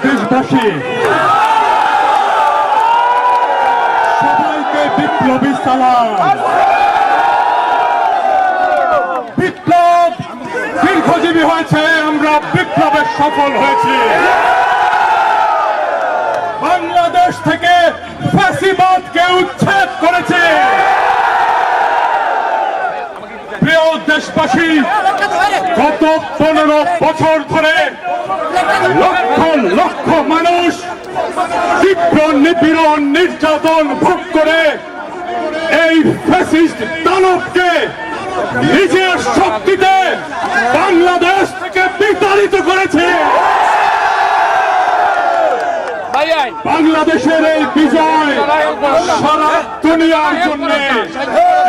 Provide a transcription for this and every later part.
দেশবাসী, সবাইকে বিপ্লবী সালাম। বিপ্লব দীর্ঘজীবী হয়েছে, আমরা বিপ্লবে সফল হয়েছি। বাংলাদেশ থেকে ফ্যাসিবাদকে উচ্ছেদ করেছে। প্রিয় দেশবাসী, গত 15 বছর ধরে লক্ষ লক্ষ মানুষ তীব্র নিপীড়ন নির্যাতন ভোগ করে এই ফ্যাসিস্ট দানবকে নিজের শক্তিতে বাংলাদেশ থেকে বিতাড়িত করেছে। বাংলাদেশের এই বিজয় সারা দুনিয়ার জন্য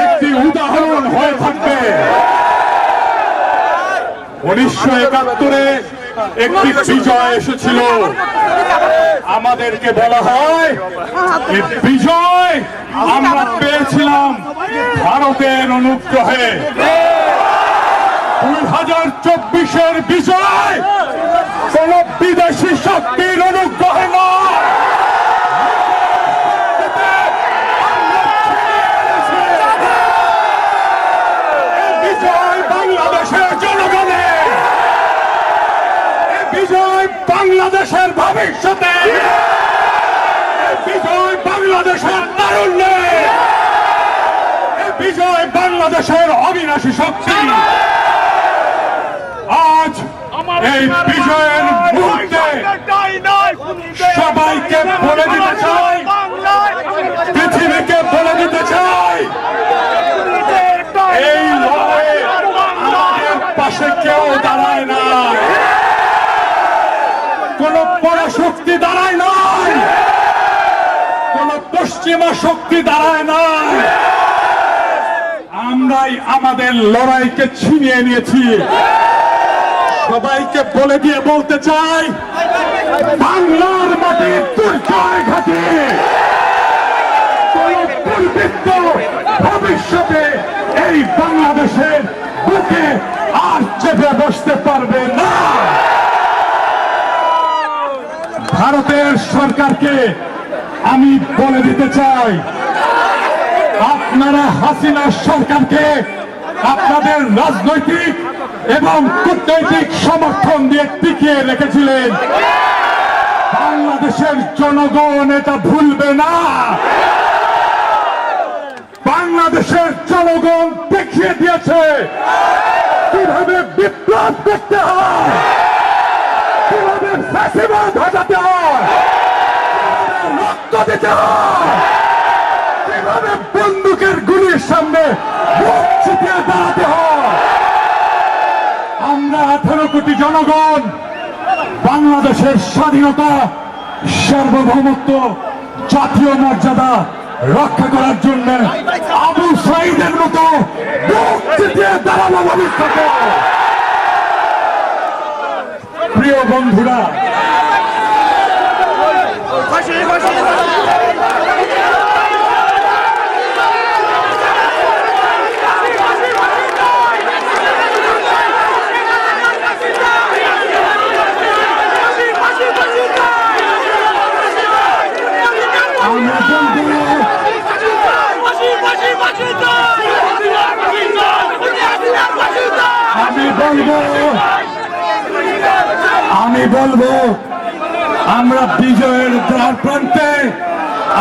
একটি উদাহরণ হয়ে থাকবে। 1971-এ একটি বিজয় এসেছিল, আমাদেরকে বলা হয় এই বিজয় আমরা পেয়েছিলাম ভারতের অনুগ্রহে। 2024-এর বিজয় কোন বিদেশি শক্তির অনুগ্রহে নয়, বিজয় বাংলাদেশের জনগণের, বিজয় বাংলাদেশের ভবিষ্যতে, বিজয় বাংলাদেশের তারুণ্যে, বিজয় বাংলাদেশের অবিনাশী শক্তি। আজ এই বিজয়ের মুহূর্তে সবাইকে বলে দিতে চাই, পৃথিবীকে বলে দিতে চাই, এই লড়াইয়ে আমাদের পাশে কেউ দাঁড়ায় না, কোন পরাশক্তি দাঁড়ায় নাই, কোন পশ্চিমা শক্তি দাঁড়ায় নাই। আমরাই আমাদের লড়াইকে ছিনিয়ে নিয়েছি। সবাইকে বলে দিয়ে বলতে চাই, বাংলার মাটির দুর্জয় ঘাটে ভবিষ্যতে এই বাংলাদেশের বুকে আর চেপে বসতে পারবে না। ভারতের সরকারকে আমি বলে দিতে চাই, আপনারা হাসিনা সরকারকে আপনাদের রাজনৈতিক এবং কূটনৈতিক সমর্থন দিয়ে টিকিয়ে রেখেছিলেন। বাংলাদেশের জনগণ এটা ভুলবে না। বাংলাদেশের জনগণ দেখিয়ে দিয়েছে কিভাবে বিপ্লব করতে হয়, কিভাবে ফ্যাসিবাদ হটাতে হয়, রক্ত দিতে হয়, কিভাবে বন্দুকের গুলির সামনে মুখ ছিটিয়ে দাঁড়াতে হয়। আমরা 18 কোটি জনগণ বাংলাদেশের স্বাধীনতা, সার্বভৌমত্ব, জাতীয় মর্যাদা রক্ষা করার জন্য আবু সাঈদের মতো মুখ ছিটিয়ে দাঁড়ানো ভবিষ্যতে। প্রিয় বন্ধুরা, আমি বলবো আমরা বিজয়ের দ্বার প্রান্তে,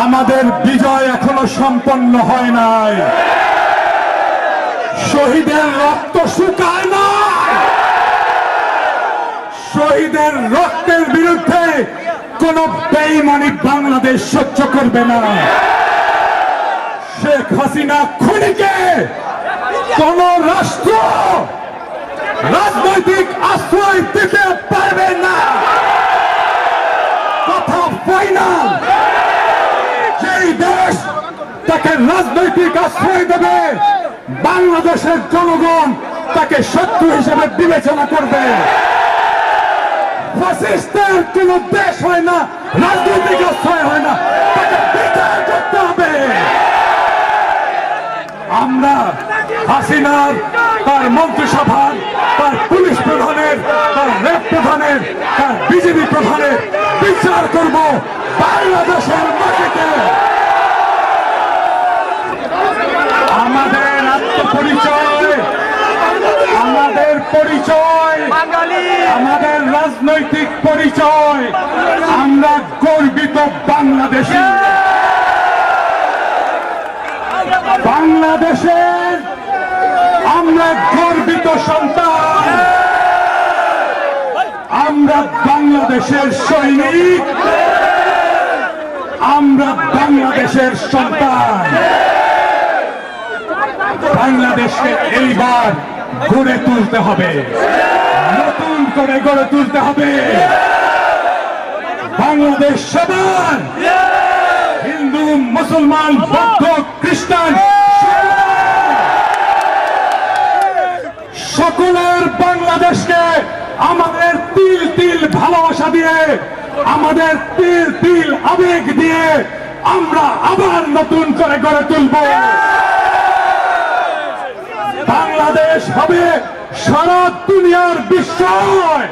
আমাদের বিজয় এখনো সম্পন্ন হয় নাই। শহীদের রক্ত শুকায় না, শহীদের রক্তের বিরুদ্ধে কোন বেঈমানি বাংলাদেশ সহ্য করবে না। শেখ হাসিনা খুনিকে কোন রাষ্ট্র রাজনৈতিক আশ্রয় দিতে পারবে না। কথা ফাইনাল। যেই দেশ তাকে রাজনৈতিক আশ্রয় দেবে, বাংলাদেশের জনগণ তাকে শত্রু হিসেবে বিবেচনা করবে। ফ্যাসিস্টের কোন দেশ হয় না, রাজনৈতিক আশ্রয় হয় না, তাকে বিচার করতে হবে। আমরা হাসিনার, তার মন্ত্রিসভার, তার পুলিশ প্রধানের, তার র্যাব প্রধানের, তার বিজেপি প্রধানের করব বাংলাদেশের মাটিতে। আমাদের আত্মপরিচয়, আমাদের পরিচয়, আমাদের রাজনৈতিক পরিচয়, আমরা গর্বিত বাংলাদেশী। বাংলাদেশের আমরা গর্বিত সন্তান, আমরা বাংলাদেশের সৈনিক, আমরা বাংলাদেশের সন্তান। বাংলাদেশকে এইবার গড়ে তুলতে হবে, নতুন করে গড়ে তুলতে হবে। বাংলাদেশ সবার, হিন্দু, মুসলমান, বৌদ্ধ, খ্রিস্টান সকলের বাংলাদেশকে আমাদের তিল তিল ভালোবাসা দিয়ে, আমাদের তিল তিল আবেগ দিয়ে আমরা আবার নতুন করে গড়ে তুলব। বাংলাদেশ হবে সারা দুনিয়ার বিস্ময়।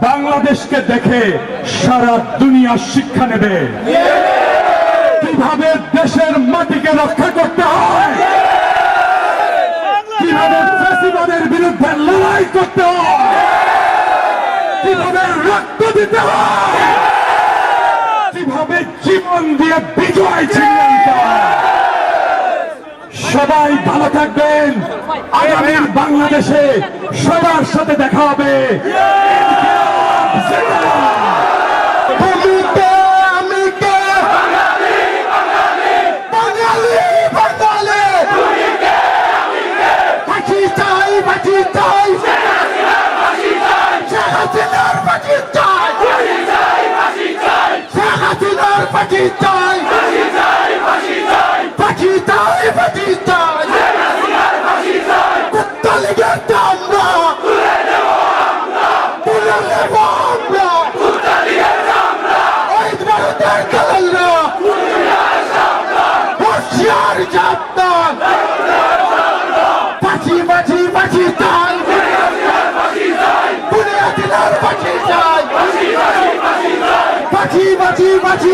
বাংলাদেশকে দেখে সারা দুনিয়া শিক্ষা নেবে কিভাবে দেশের মাটিকে রক্ষা করতে হয়, কিভাবে ফ্যাসিবাদের বিরুদ্ধে লড়াই করতে হয়, কিভাবে রক্ত দিতে হয়, কিভাবে জীবন দিয়ে বিজয় ছিনিয়ে নিতে হয়। সবাই ভালো থাকবেন। আগামীর বাংলাদেশে সবার সাথে দেখা হবে। Bachi, bachi, bachi,